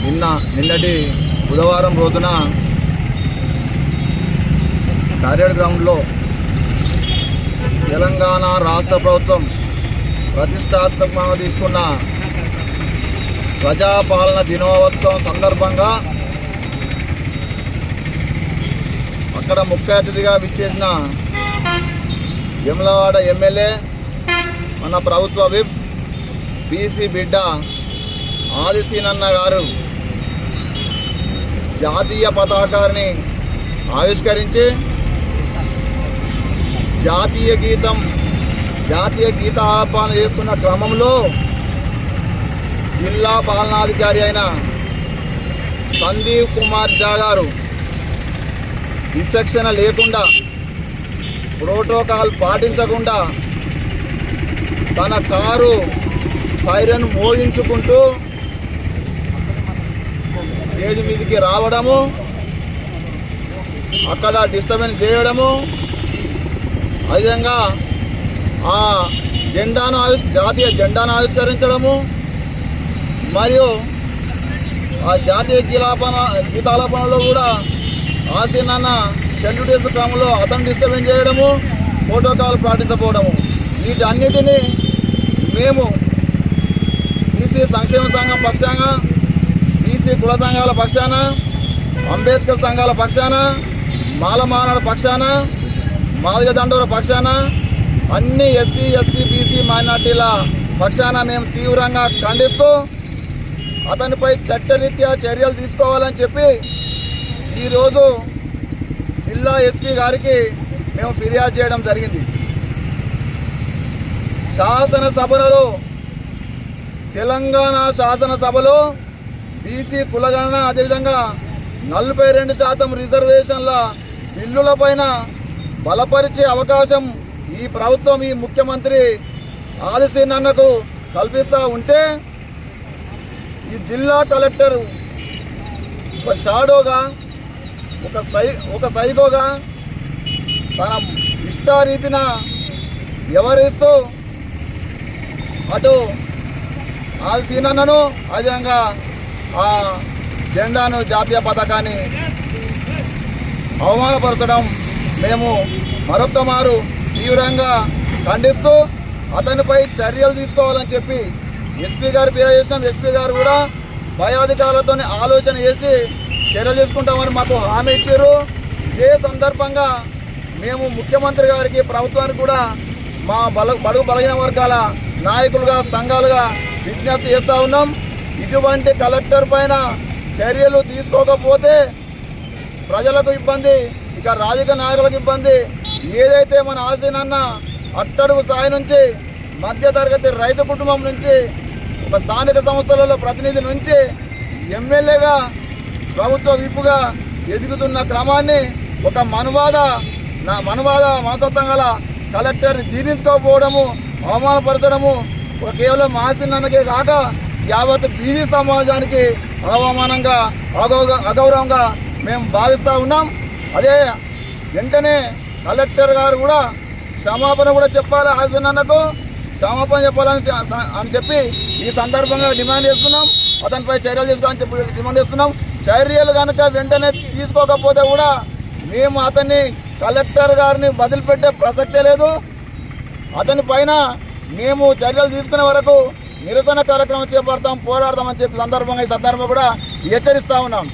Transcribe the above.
నిన్నటి బుధవారం రోజున కారేడ్ గ్రౌండ్లో తెలంగాణ రాష్ట్ర ప్రభుత్వం ప్రతిష్టాత్మకంగా తీసుకున్న ప్రజాపాలన దినోత్సవం సందర్భంగా అక్కడ ముఖ్య అతిథిగా విచ్చేసిన వేములవాడ ఎమ్మెల్యే మన ప్రభుత్వ విప్ బీసీ బిడ్డ ఆదిశీనన్న గారు జాతీయ పతాకాన్ని ఆవిష్కరించి జాతీయ గీత ఆలాపన చేస్తున్న క్రమంలో జిల్లా పాలనాధికారి అయిన సందీప్ కుమార్ ఝా గారు విచక్షణ లేకుండా ప్రోటోకాల్ పాటించకుండా తన కారు సైరన్ మోగించుకుంటూ స్టేజ్ మీదకి రావడము, అక్కడ డిస్టర్బెన్స్ చేయడము, అదేవిధంగా ఆ జాతీయ జెండాను ఆవిష్కరించడము మరియు ఆ జాతీయ గీతాలాపనలో కూడా ఆసీనన్న సెల్యూటేస్ క్రమంలో అతను డిస్టర్బెన్స్ చేయడము, ప్రోటోకాల్ పాటించకపోవడము, వీటన్నిటినీ మేము బీసీ సంక్షేమ సంఘం పక్షాన, బీసీ కుల సంఘాల పక్షాన, అంబేద్కర్ సంఘాల పక్షాన, మాలమానడ పక్షాన, మాదిగ దండోర పక్షాన, అన్ని ఎస్సీ ఎస్టీ బీసీ మైనార్టీల పక్షాన మేము తీవ్రంగా ఖండిస్తూ అతనిపై చట్టరీత్యా చర్యలు తీసుకోవాలని చెప్పి ఈరోజు జిల్లా ఎస్పీ గారికి మేము ఫిర్యాదు చేయడం జరిగింది. శాసనసభలో తెలంగాణ శాసనసభలో బీసీ కులగణన అదేవిధంగా 42% రిజర్వేషన్ల బిల్లులపైన బలపరిచే అవకాశం ఈ ప్రభుత్వం, ఈ ముఖ్యమంత్రి ఆదిశీనన్నకు కల్పిస్తూ ఉంటే ఈ జిల్లా కలెక్టర్ ఒక షాడోగా, ఒక సైకోగా తన ఇష్టారీతిన వ్యవహరిస్తూ అటు ఆదిశీనన్నను అదేవిధంగా ఆ జెండాను, జాతీయ పతాకాన్ని అవమానపరచడం మేము మరొక్క మారు తీవ్రంగా ఖండిస్తూ అతనిపై చర్యలు తీసుకోవాలని చెప్పి ఎస్పీ గారు ఫిర్యాదు చేసినాం. ఎస్పీ గారు కూడా పై అధికారులతో ఆలోచన చేసి చర్యలు తీసుకుంటామని మాకు హామీ ఇచ్చారు. ఇదే సందర్భంగా మేము ముఖ్యమంత్రి గారికి, ప్రభుత్వానికి కూడా మా బడుగు బలహీన వర్గాల నాయకులుగా, సంఘాలుగా విజ్ఞప్తి చేస్తూ ఉన్నాం. ఇటువంటి కలెక్టర్ పైన చర్యలు తీసుకోకపోతే ప్రజలకు ఇబ్బంది, ఇక రాజకీయ నాయకులకు ఇబ్బంది. ఏదైతే మన ఆశీనన్న అట్టడుగు స్థాయి నుంచి, మధ్యతరగతి రైతు కుటుంబం నుంచి, ఒక స్థానిక సంస్థలలో ప్రతినిధి నుంచి ఎమ్మెల్యేగా, ప్రభుత్వ విప్పుగా ఎదుగుతున్న క్రమాన్ని ఒక మనువాద మనస్తత్వం గల కలెక్టర్ని జీర్ణించుకోకపోవడము, అవమానపరచడము ఒక కేవలం ఆశీనన్నకే కాక యావత్ బీసీ సమాజానికి అవమానంగా, అగౌరవంగా మేము భావిస్తూ ఉన్నాం. అదే వెంటనే కలెక్టర్ గారు కూడా క్షమాపణ కూడా చెప్పాలి, ఆశీనన్నకు క్షమాపణ చెప్పాలని చెప్పి ఈ సందర్భంగా డిమాండ్ చేస్తున్నాం. అతనిపై చర్యలు తీసుకోవాలని చెప్పి డిమాండ్ చేస్తున్నాం. చర్యలు కనుక వెంటనే తీసుకోకపోతే కూడా మేము అతన్ని, కలెక్టర్ గారిని వదిలిపెట్టే ప్రసక్తే లేదు. అతని పైన మేము చర్యలు తీసుకునే వరకు నిరసన కార్యక్రమం చేపడతాం, పోరాడతామని చెప్పి ఈ సందర్భంగా కూడా హెచ్చరిస్తా ఉన్నాం.